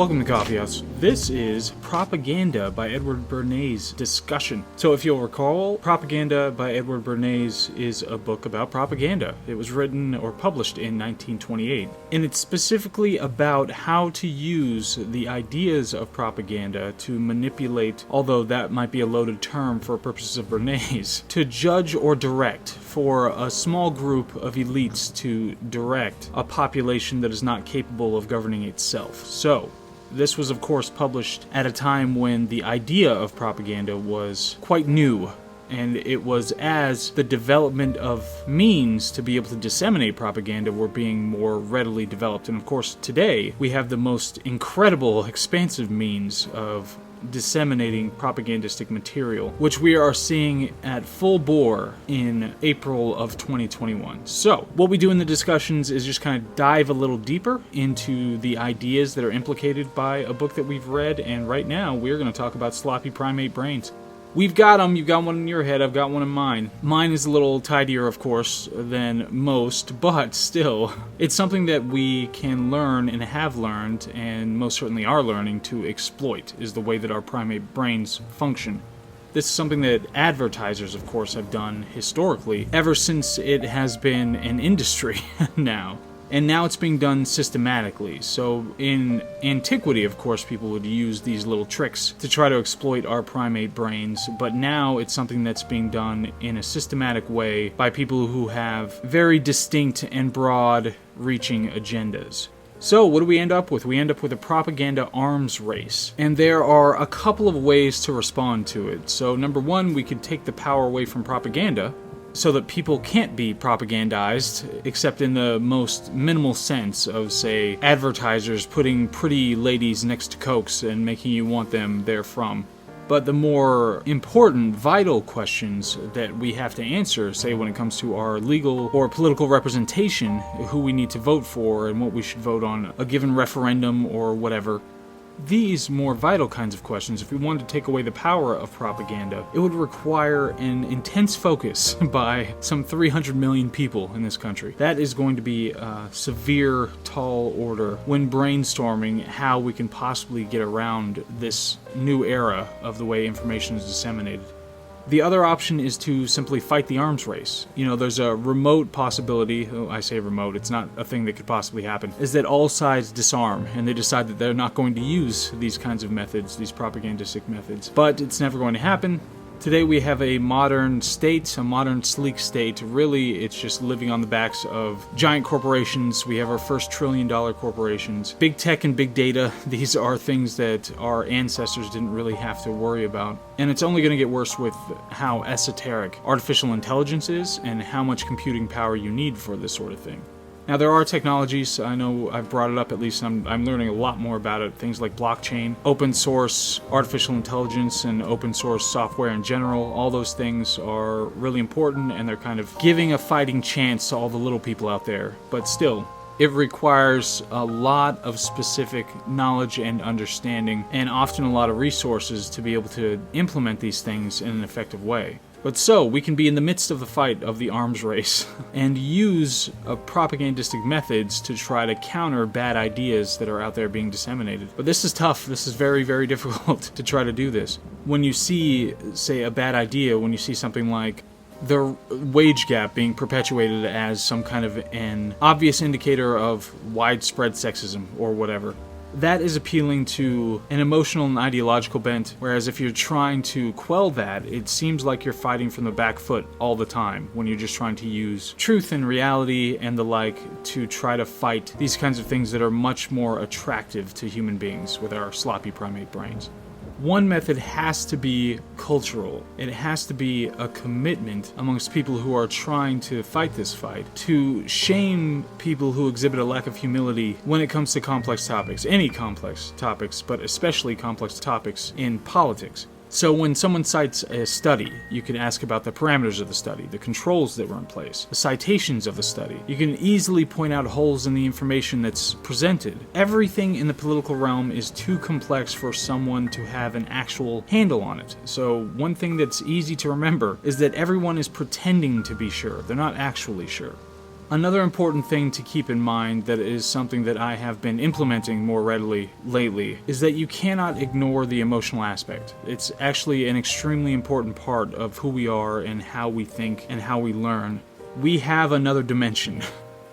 Welcome to KawFee Haus. This is Propaganda by Bernays discussion. So if you'll recall, Propaganda by Bernays is a book about propaganda. It was written or published in 1928. And it's specifically about how to use the ideas of propaganda to manipulate, although that might be a loaded term for purposes of Bernays, to judge or direct for a small group of elites to direct a population that is not capable of governing itself. So, this was, of course, published at a time when the idea of propaganda was quite new, and it was as the development of means to be able to disseminate propaganda were being more readily developed. And, of course, today we have the most incredible, expansive means of disseminating propagandistic material, which we are seeing at full bore in April of 2021. So, what we do in the discussions is just kind of dive a little deeper into the ideas that are implicated by a book that we've read, and right now we're going to talk about sloppy primate brains. We've got them. You've got one in your head. I've got one in mine. Mine is a little tidier, of course, than most, but still, it's something that we can learn and have learned, and most certainly are learning to exploit, is the way that our primate brains function. This is something that advertisers, of course, have done historically, ever since it has been an industry now. And now it's being done systematically. So in antiquity, of course, people would use these little tricks to try to exploit our primate brains, but now it's something that's being done in a systematic way by people who have very distinct and broad-reaching agendas. So what do we end up with? We end up with a propaganda arms race. And there are a couple of ways to respond to it. So number one, we could take the power away from propaganda, so that people can't be propagandized, except in the most minimal sense of, say, advertisers putting pretty ladies next to Cokes and making you want them therefrom. But the more important, vital questions that we have to answer, say when it comes to our legal or political representation, who we need to vote for and what we should vote on a given referendum or whatever, these more vital kinds of questions, if we wanted to take away the power of propaganda, it would require an intense focus by some 300 million people in this country. That is going to be a severe, tall order when brainstorming how we can possibly get around this new era of the way information is disseminated. The other option is to simply fight the arms race. You know, there's a remote possibility, I say remote, it's not a thing that could possibly happen, is that all sides disarm and they decide that they're not going to use these kinds of methods, these propagandistic methods. But it's never going to happen. Today we have a modern state, a modern sleek state. Really, it's just living on the backs of giant corporations. We have our first trillion-dollar corporations. Big tech and big data, these are things that our ancestors didn't really have to worry about. And it's only going to get worse with how esoteric artificial intelligence is and how much computing power you need for this sort of thing. Now, there are technologies, I know I've brought it up at least, and I'm learning a lot more about it, things like blockchain, open source artificial intelligence, and open source software in general. All those things are really important, and they're kind of giving a fighting chance to all the little people out there. But still, it requires a lot of specific knowledge and understanding, and often a lot of resources to be able to implement these things in an effective way. But so, we can be in the midst of the fight of the arms race and use propagandistic methods to try to counter bad ideas that are out there being disseminated. But this is tough. This is very, very difficult to try to do this. When you see, say, a bad idea, when you see something like the wage gap being perpetuated as some kind of an obvious indicator of widespread sexism or whatever, that is appealing to an emotional and ideological bent, whereas if you're trying to quell that, it seems like you're fighting from the back foot all the time when you're just trying to use truth and reality and the like to try to fight these kinds of things that are much more attractive to human beings with our sloppy primate brains. One method has to be cultural. It has to be a commitment amongst people who are trying to fight this fight to shame people who exhibit a lack of humility when it comes to complex topics. Any complex topics, but especially complex topics in politics. So when someone cites a study, you can ask about the parameters of the study, the controls that were in place, the citations of the study. You can easily point out holes in the information that's presented. Everything in the political realm is too complex for someone to have an actual handle on it. So one thing that's easy to remember is that everyone is pretending to be sure. They're not actually sure. Another important thing to keep in mind that is something that I have been implementing more readily lately is that you cannot ignore the emotional aspect. It's actually an extremely important part of who we are and how we think and how we learn. We have another dimension.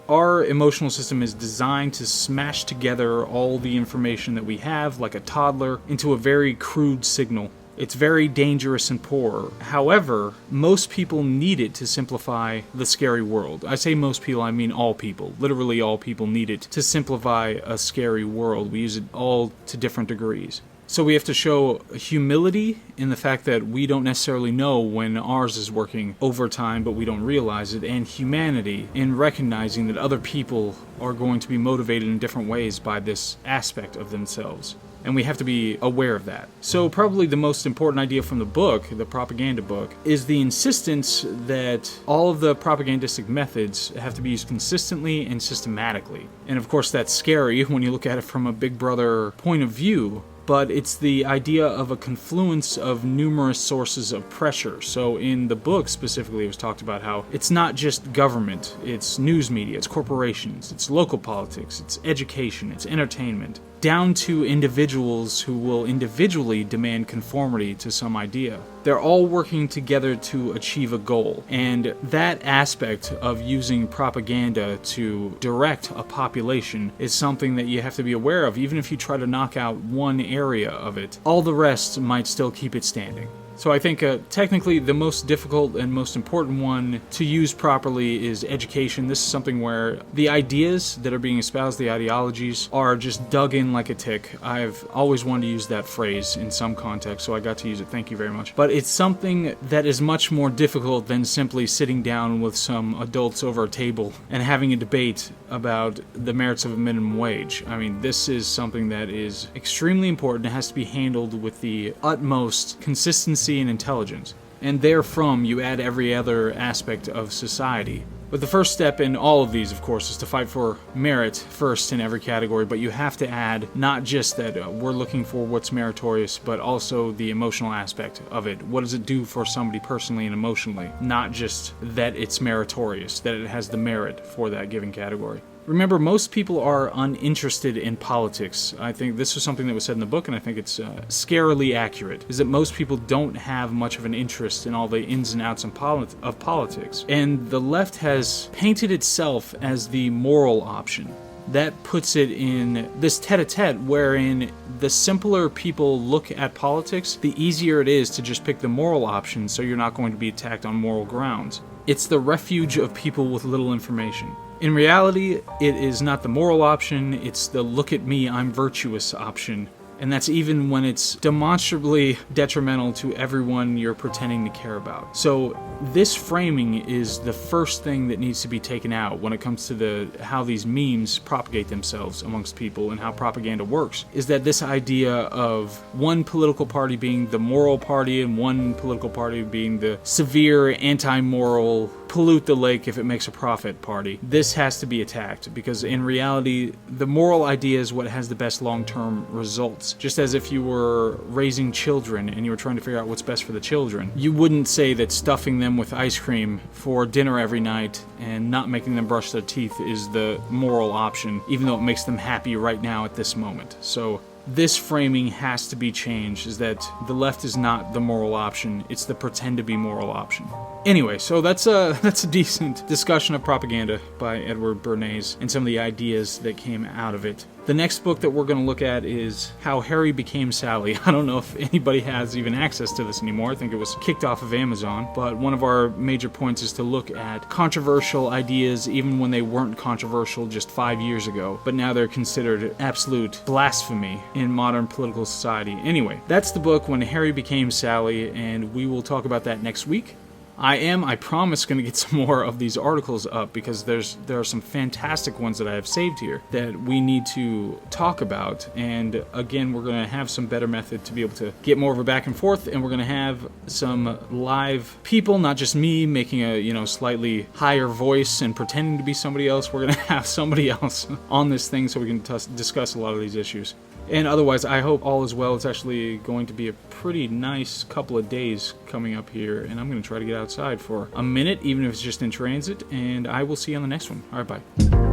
Our emotional system is designed to smash together all the information that we have, like a toddler, into a very crude signal. It's very dangerous and poor. However, most people need it to simplify the scary world. I say most people, I mean all people. Literally all people need it to simplify a scary world. We use it all to different degrees. So we have to show humility in the fact that we don't necessarily know when ours is working overtime, but we don't realize it, and humanity in recognizing that other people are going to be motivated in different ways by this aspect of themselves. And we have to be aware of that. So probably the most important idea from the book, the propaganda book, is the insistence that all of the propagandistic methods have to be used consistently and systematically. And of course that's scary when you look at it from a Big Brother point of view, but it's the idea of a confluence of numerous sources of pressure. So in the book specifically, it was talked about how it's not just government, it's news media, it's corporations, it's local politics, it's education, it's entertainment, down to individuals who will individually demand conformity to some idea. They're all working together to achieve a goal, and that aspect of using propaganda to direct a population is something that you have to be aware of. Even if you try to knock out one area of it, all the rest might still keep it standing. So I think technically the most difficult and most important one to use properly is education. This is something where the ideas that are being espoused, the ideologies, are just dug in like a tick. I've always wanted to use that phrase in some context, so I got to use it. Thank you very much. But it's something that is much more difficult than simply sitting down with some adults over a table and having a debate about the merits of a minimum wage. I mean, this is something that is extremely important. It has to be handled with the utmost consistency and intelligence, and therefrom you add every other aspect of society. But the first step in all of these, of course, is to fight for merit first in every category, but you have to add not just that we're looking for what's meritorious, but also the emotional aspect of it. What does it do for somebody personally and emotionally? Not just that it's meritorious, that it has the merit for that given category. Remember, most people are uninterested in politics. I think this was something that was said in the book, and I think it's scarily accurate, is that most people don't have much of an interest in all the ins and outs of politics. And the left has painted itself as the moral option. That puts it in this tete-a-tete wherein the simpler people look at politics, the easier it is to just pick the moral option so you're not going to be attacked on moral grounds. It's the refuge of people with little information. In reality, it is not the moral option, it's the look at me, I'm virtuous option. And that's even when it's demonstrably detrimental to everyone you're pretending to care about. So this framing is the first thing that needs to be taken out when it comes to how these memes propagate themselves amongst people and how propaganda works, is that this idea of one political party being the moral party and one political party being the severe anti-moral pollute the lake if it makes a profit party. This has to be attacked because in reality, the moral idea is what has the best long-term results. Just as if you were raising children and you were trying to figure out what's best for the children, you wouldn't say that stuffing them with ice cream for dinner every night and not making them brush their teeth is the moral option, even though it makes them happy right now at this moment. So this framing has to be changed, is that the left is not the moral option, it's the pretend to be moral option. Anyway, so that's a decent discussion of propaganda by Edward Bernays and some of the ideas that came out of it. The next book that we're going to look at is How Harry Became Sally. I don't know if anybody has even access to this anymore. I think it was kicked off of Amazon. But one of our major points is to look at controversial ideas even when they weren't controversial just 5 years ago. But now they're considered absolute blasphemy in modern political society. Anyway, that's the book When Harry Became Sally, and we will talk about that next week. I promise, going to get some more of these articles up because there are some fantastic ones that I have saved here that we need to talk about. And again, we're going to have some better method to be able to get more of a back and forth, and we're going to have some live people, not just me making a slightly higher voice and pretending to be somebody else. We're going to have somebody else on this thing so we can discuss a lot of these issues. And otherwise, I hope all is well. It's actually going to be a pretty nice couple of days coming up here, and I'm going to try to get outside for a minute, even if it's just in transit, and I will see you on the next one. All right, bye.